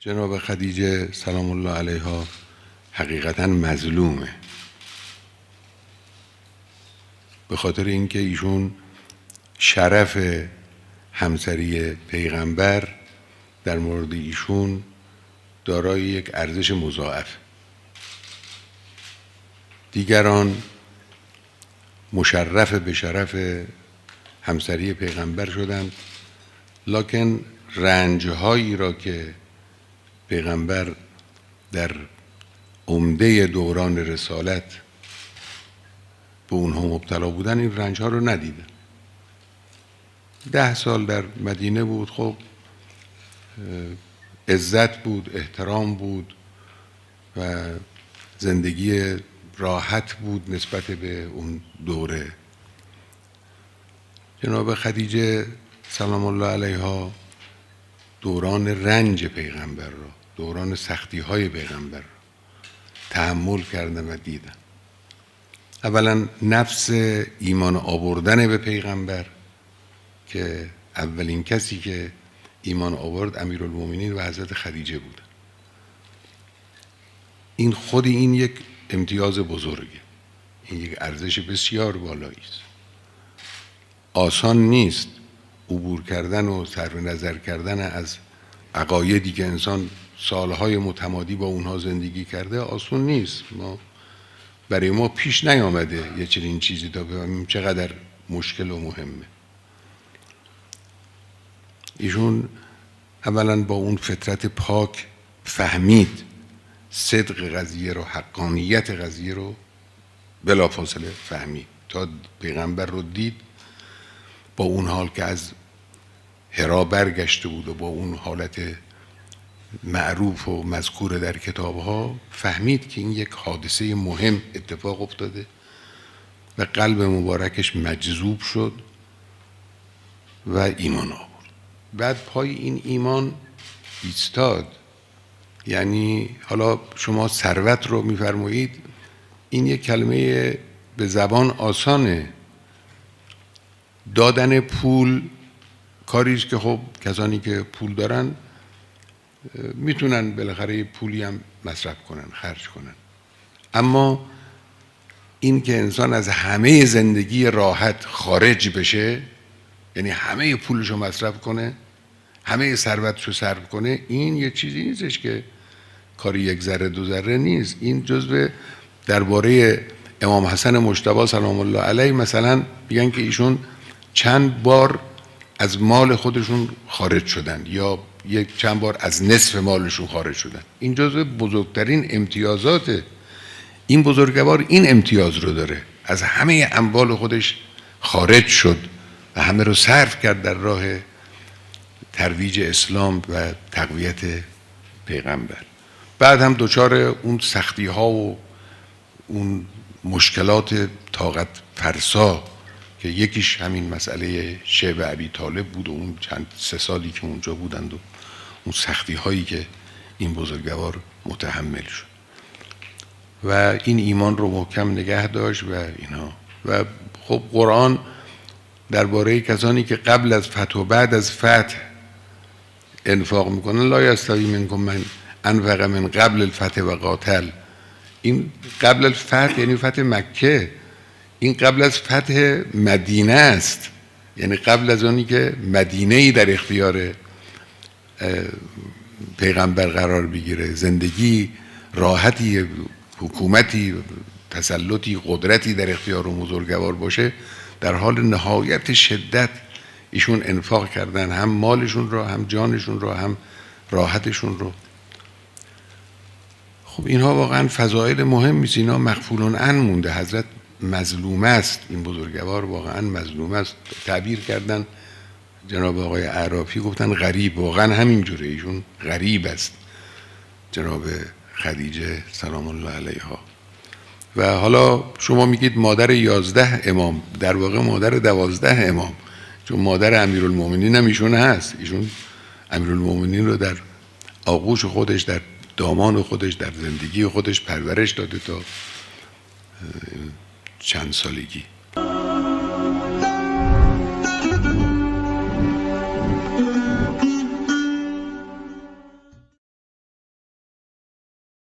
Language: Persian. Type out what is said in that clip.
جناب خدیجه سلام الله علیها حقیقتا مظلومه، به خاطر اینکه ایشون شرف همسری پیغمبر در مورد ایشون دارای یک ارزش مضاعف. دیگران مشرف به شرف همسری پیغمبر شدند، لکن رنجهایی را که پیغمبر در عمده دوران رسالت به اونها مبتلا بودن، این رنجها رو ندیدن. 10 سال در مدینه بود، خب عزت بود، احترام بود و زندگی راحت بود نسبت به اون دوره. جناب خدیجه سلام الله علیها دوران رنج پیغمبر را، دوران سختی های پیغمبر را تحمل کردن و دیدن. اولا نفس ایمان آوردن به پیغمبر که اولین کسی که ایمان آورد امیرالمومنین و حضرت خدیجه بود. این خود این یک امتیاز بزرگه، این یک ارزش بسیار بالایی است. آسان نیست عبور کردن و صرف نظر کردن از عقایدی که انسان سالهای متمادی با اونها زندگی کرده، آسان نیست. برای ما پیش نیامده یه چنین چیزی تا بفهمیم چقدر مشکل و مهمه. ایشون اولا با اون فطرت پاک فهمید صدق قضیه رو، حقانیت قضیه رو بلافاصله فهمید. تا پیغمبر رو دید، با اون حال که از حرا برگشته بود و با اون حالت معروف و مذکور در کتابها، فهمید که این یک حادثه مهم اتفاق افتاده و قلب مبارکش مجذوب شد و ایمان آورد. بعد پای این ایمان ایستاد. یعنی حالا شما ثروت رو میفرمایید، این یک کلمه به زبان آسانه. دادن پول کاریست که خب کسانی که پول دارن میتونن بالاخره پولی هم مصرف کنن، خرج کنن. اما این که انسان از همه زندگی راحت خارج بشه، یعنی همه پولشو مصرف کنه، همه ثروتشو صرف کنه، این یه چیزی نیستش که کاری 1 ذره 2 ذره نیست. این جزء درباره امام حسن مجتبی سلام الله علیه مثلا میگن که ایشون چند بار از مال خودشون خارج شدن یا چند بار از نصف مالشون خارج شدن. این جزء بزرگترین امتیازات این بزرگوار، این امتیاز رو داره. از همه اموال خودش خارج شد و همه رو صرف کرد در راه ترویج اسلام و تقویت پیغمبر. بعد هم دچار اون سختی ها و اون مشکلات طاقت فرسا که یکیش همین مسئله شیب ابی طالب بود و اون 3 سالی که اونجا بودند و اون سختی هایی که این بزرگوار متحمل شد و این ایمان رو محکم نگه داشت و اینا. و خب قرآن درباره کسانی که قبل از فتح و بعد از فتح انفاق میکنن، لا یستوی منکم من انفق من قبل الفتح و قاتل. این قبل الفتح یعنی فتح مکه، این قبل از فتح مدینه است، یعنی قبل از اونی که مدینه‌ای در اختیار پیغمبر قرار بگیره، زندگی راحتی، حکومتی، تسلطی، قدرتی در اختیار و بزرگوار باشه، در حال نهایت شدت ایشون انفاق کردن، هم مالشون رو، هم جانشون رو، هم راحتشون رو. خب اینها واقعا فضائل مهمی است، اینا مغفولون عن مونده. حضرت مظلوم است، این بزرگوار واقعا مظلوم است. تعبیر کردن جناب آقای اعرافی، گفتن غریب، واقعا همینجوره، ایشون غریب است جناب خدیجه سلام الله علیها. و حالا شما میگید مادر 11 امام، در واقع مادر 12 امام، چون مادر امیرالمومنین هم ایشون هست. ایشون امیرالمومنین رو در آغوش خودش، در دامان خودش، در زندگی خودش پرورش داده تا چند سالگی.